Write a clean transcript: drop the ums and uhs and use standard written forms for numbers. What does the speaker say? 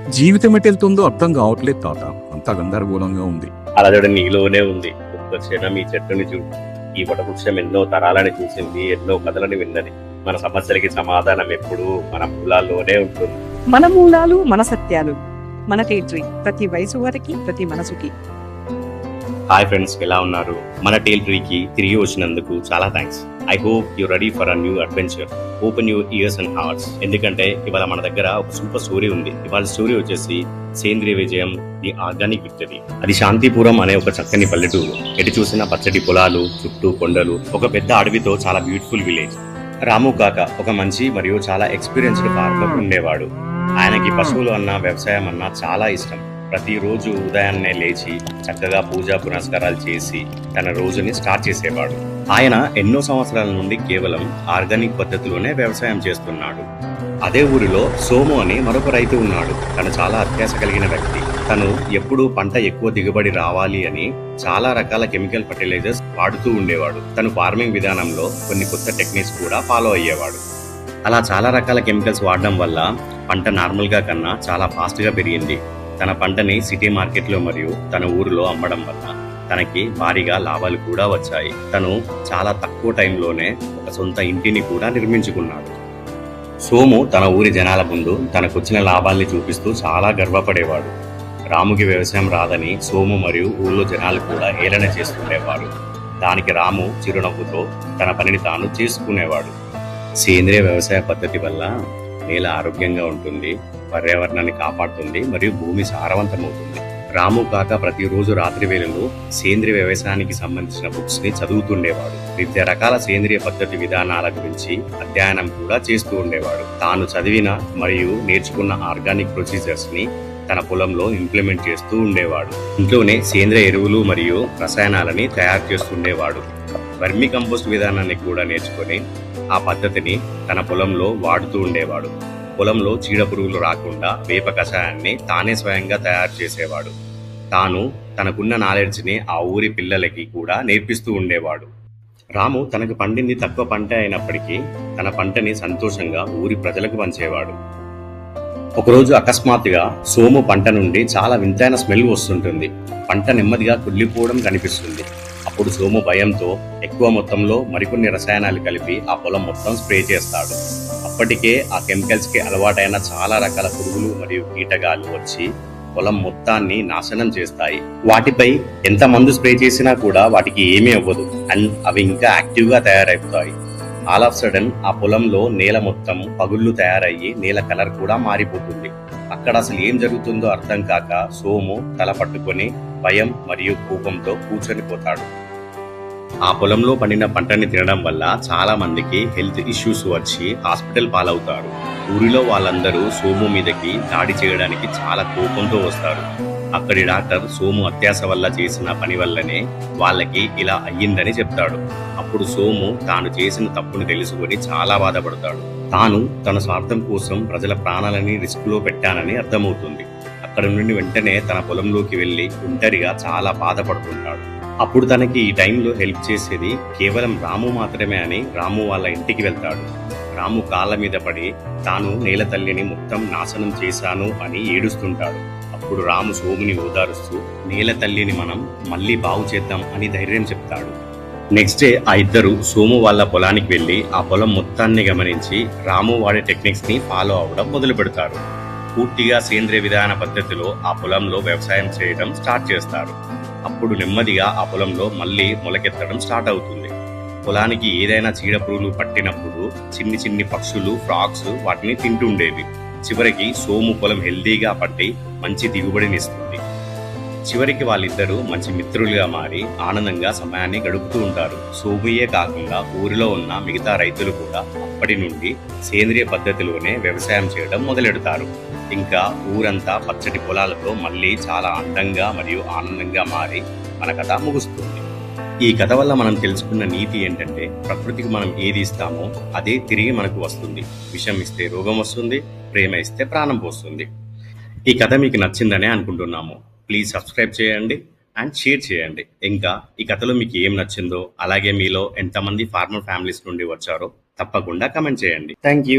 జీవితం ఎటెళ్తుందో అర్థం కావట్లేదు తాత. అంతా గందరగోళంగా ఉంది. అలజడి నీలోనే ఉంది. ఒక్క క్షణం ఈ చెట్టుని చూడు. ఈ వటవృక్షం ఎన్నో తరాలని చూసింది, ఎన్నో కథలని విన్నది. మన సమస్యలకి సమాధానం ఎప్పుడూ మన మూలాల్లోనే ఉంటుంది. మన మూలాలు, మన సత్యాలు, మన టేట్రీ. ప్రతి వయసు వారికి, ప్రతి మనసుకి. హాయ్ ఫ్రెండ్స్, ఎలా ఉన్నారు? మన టేల్ ట్రీకి తిరిగి వచ్చినందుకు చాలా thanks. I hope you ready for a new adventure. Open your years and hearts. ఎందుకంటే ఇవాళ మన దగ్గర ఒక సూపర్ స్టోరీ ఉంది. ఇవాళ స్టోరీ వచ్చేసి సేంద్రియ విజయం, ది ఆర్గానిక్ విక్టరీ. అది శాంతిపురం అనే ఒక చక్కని పల్లెటూరు. ఎటు చూసిన పచ్చటి పొలాలు, చుట్టూ కొండలు, ఒక పెద్ద అడవితో చాలా బ్యూటిఫుల్ విలేజ్. రాము కాక ఒక మంచి మరియు చాలా ఎక్స్పీరియన్స్డ్ ఫార్మర్ ఉండేవాడు. ఆయనకి పశువులు అన్నా, వ్యవసాయం అన్నా చాలా ఇష్టం. ప్రతిరోజు ఉదయాన్నే లేచి చక్కగా పూజా పునస్కారాలు చేసి తన రోజుని స్టార్ట్ చేసేవాడు. ఆయన ఎన్నో సంవత్సరాల నుండి కేవలం ఆర్గానిక్ పద్ధతిలోనే వ్యవసాయం చేస్తున్నాడు. అదే ఊరిలో సోము అని మరొక రైతు ఉన్నాడు. తను చాలా అత్యాశ కలిగిన వ్యక్తి. తను ఎప్పుడూ పంట ఎక్కువ దిగుబడి రావాలి అని చాలా రకాల కెమికల్ ఫర్టిలైజర్స్ వాడుతూ ఉండేవాడు. తను ఫార్మింగ్ విధానంలో కొన్ని కొత్త టెక్నిక్స్ కూడా ఫాలో అయ్యేవాడు. అలా చాలా రకాల కెమికల్స్ వాడడం వల్ల పంట నార్మల్గా కన్నా చాలా ఫాస్ట్గా పెరిగింది. తన పంటని సిటీ మార్కెట్లో మరియు తన ఊరిలో అమ్మడం వల్ల తనకి భారీగా లాభాలు కూడా వచ్చాయి. తను చాలా తక్కువ టైంలోనే ఒక సొంత ఇంటిని కూడా నిర్మించుకున్నాడు. సోము తన ఊరి జనాల ముందు తనకొచ్చిన లాభాల్ని చూపిస్తూ చాలా గర్వపడేవాడు. రాముకి వ్యవసాయం రాదని సోము మరియు ఊళ్ళో జనాలు కూడా హేళన చేస్తుండేవారు. దానికి రాము చిరునవ్వుతో తన పనిని తాను చేసుకునేవాడు. సేంద్రియ వ్యవసాయ పద్ధతి వల్ల నేల ఆరోగ్యంగా ఉంటుంది, పర్యావరణాన్ని కాపాడుతుంది మరియు భూమి సారవంతమవుతుంది. రాము కాక ప్రతిరోజు రాత్రి వేళలో సేంద్రియ వ్యవసాయానికి సంబంధించిన బుక్స్ ని చదువుతుండేవాడు. వివిధ రకాల సేంద్రియ పద్ధతి విధానాల గురించి అధ్యయనం కూడా చేస్తూ ఉండేవాడు. తాను చదివిన మరియు నేర్చుకున్న ఆర్గానిక్ ప్రొసీజర్స్ ని తన పొలంలో ఇంప్లిమెంట్ చేస్తూ ఉండేవాడు. ఇంట్లోనే సేంద్రియ ఎరువులు మరియు రసాయనాలని తయారు చేస్తుండేవాడు. వర్మి కంపోస్ట్ విధానాన్ని కూడా నేర్చుకొని ఆ పద్ధతిని తన పొలంలో వాడుతూ ఉండేవాడు. పొలంలో చీడపురుగులు రాకుండా వేప కషాయాన్ని తానే స్వయంగా తయారు చేసేవాడు. తాను తనకున్న నాలెడ్జ్ని ఆ ఊరి పిల్లలకి కూడా నేర్పిస్తూ ఉండేవాడు. రాము తనకు పండింది తక్కువ పంట అయినప్పటికీ తన పంటని సంతోషంగా ఊరి ప్రజలకు పంచేవాడు. ఒకరోజు అకస్మాత్తుగా సోము పంట నుండి చాలా వింతైన స్మెల్ వస్తుంటుంది. పంట నెమ్మదిగా కుళ్ళిపోవడం కనిపిస్తుంది. అప్పుడు సోము భయంతో ఎక్కువ మొత్తంలో మరికొన్ని రసాయనాలు కలిపి ఆ పొలం మొత్తం స్ప్రే చేస్తాడు. అప్పటికే ఆ కెమికల్స్ కి అలవాటైన చాలా రకాల పురుగులు మరియు కీటకాలు వచ్చి పొలం మొత్తాన్ని నాశనం చేస్తాయి. వాటిపై ఎంత మందు స్ప్రే చేసినా కూడా వాటికి ఏమీ అవ్వదు అండ్ అవి ఇంకా యాక్టివ్ గా తయారైపోతాయి. ఆల్ ఆఫ్ సడన్ ఆ పొలంలో నేల మొత్తం పగుళ్ళు తయారయ్యి నేల కలర్ కూడా మారిపోతుంది. అక్కడ అసలు ఏం జరుగుతుందో అర్థం కాక సోము తల పట్టుకొని భయం మరియు కోపంతో కూర్చొని పోతాడు. ఆ పొలంలో పండిన పంటని తినడం వల్ల చాలా మందికి హెల్త్ ఇష్యూస్ వచ్చి హాస్పిటల్ పాలవుతారు. ఊరిలో వాళ్ళందరూ సోము మీదకి దాడి చేయడానికి చాలా కోపంతో వస్తారు. అక్కడి డాక్టర్ సోము అత్యాశ వల్ల చేసిన పని వల్లనే వాళ్ళకి ఇలా అయ్యిందని చెప్తాడు. అప్పుడు సోము తాను చేసిన తప్పుని తెలుసుకొని చాలా బాధపడతాడు. తాను తన స్వార్థం కోసం ప్రజల ప్రాణాలని రిస్క్ లో పెట్టానని అర్థమవుతుంది. అక్కడ నుండి వెంటనే తన పొలంలోకి వెళ్లి ఒంటరిగా చాలా బాధపడుతుంటాడు. అప్పుడు తనకి ఈ టైంలో హెల్ప్ చేసేది కేవలం రాము మాత్రమే అని రాము వాళ్ళ ఇంటికి వెళ్తాడు. రాము కాళ్ళ మీద పడి తాను నేల తల్లిని మొత్తం నాశనం చేశాను అని ఏడుస్తుంటాడు. అప్పుడు రాము సోముని ఓదారుస్తూ నేల తల్లిని మనం మళ్ళీ బాగు చేద్దాం అని ధైర్యం చెప్తాడు. నెక్స్ట్ డే ఆ ఇద్దరు సోము వాళ్ళ పొలానికి వెళ్లి ఆ పొలం మొత్తాన్ని గమనించి రాము వాడే టెక్నిక్స్ ని ఫాలో అవడం మొదలు పెడతారు. పూర్తిగా సేంద్రియ విధాన పద్ధతిలో ఆ పొలంలో వ్యవసాయం చేయడం స్టార్ట్ చేస్తారు. అప్పుడు నెమ్మదిగా ఆ పొలంలో మళ్ళీ మొలకెత్తడం స్టార్ట్ అవుతుంది. పొలానికి ఏదైనా చీడపురుగులు పట్టినప్పుడు చిన్ని చిన్ని పక్షులు, ఫ్రాగ్స్ వాటిని తింటుండేవి. చివరికి సోము పొలం హెల్దీగా పట్టి మంచి దిగుబడినిస్తుంది. చివరికి వాళ్ళిద్దరూ మంచి మిత్రులుగా మారి ఆనందంగా సమయాన్ని గడుపుతూ ఉంటారు. సోముయే కాకుండా ఊరిలో ఉన్న మిగతా రైతులు కూడా అప్పటి నుండి సేంద్రియ పద్ధతిలోనే వ్యవసాయం చేయడం మొదలెడతారు. ఇంకా ఊరంతా పచ్చటి పొలాలతో మళ్ళీ చాలా అందంగా మరియు ఆనందంగా మారి మన కథ ముగుస్తుంది. ఈ కథ వల్ల మనం తెలుసుకున్న నీతి ఏంటంటే, ప్రకృతికి మనం ఏది ఇస్తామో అదే తిరిగి మనకు వస్తుంది. విషం ఇస్తే రోగం వస్తుంది, ప్రేమ ఇస్తే ప్రాణం పోస్తుంది. ఈ కథ మీకు నచ్చిందనే అనుకుంటున్నాము. ప్లీజ్ సబ్స్క్రైబ్ చేయండి అండ్ షేర్ చేయండి. ఇంకా ఈ కథలో మీకు ఏం నచ్చిందో, అలాగే మీలో ఎంతమంది ఫార్మర్ ఫ్యామిలీస్ నుండి వచ్చారో తప్పకుండా కమెంట్ చేయండి. Thank you.